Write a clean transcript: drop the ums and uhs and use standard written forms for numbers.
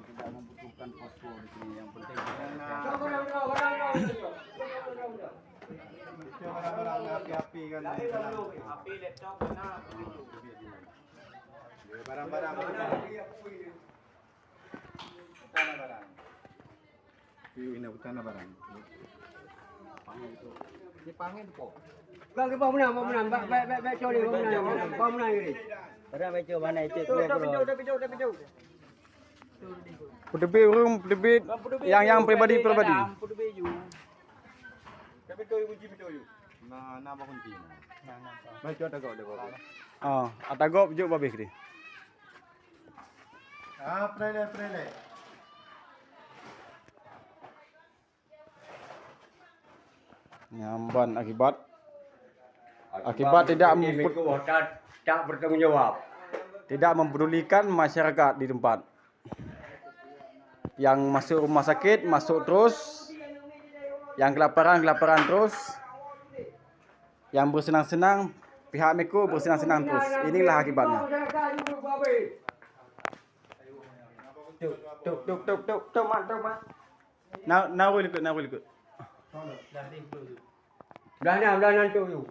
Tidak membutuhkan posko di sini, yang penting barang-barang api-api kan. api laptop mana Barang-barang barang. Ini utana barang. di pangin po. Bang ke bawah menang, baik coli bawah menang ini. Pada baca mana itu Dah Pedebit room, pedebit yang pribadi. Tapi kau uji betul you. Nah kunci. Baca tagap dia bawa. Tagap juk babih dia. Prele. Nyamban akibat tak bertanggung jawab. tidak mempedulikan masyarakat di tempat. Yang masuk rumah sakit masuk terus, yang kelaparan terus, yang bersenang-senang pihak Meko bersenang-senang terus. Inilah akibatnya. Tuk mat. Now will ikut. Dah nanti you.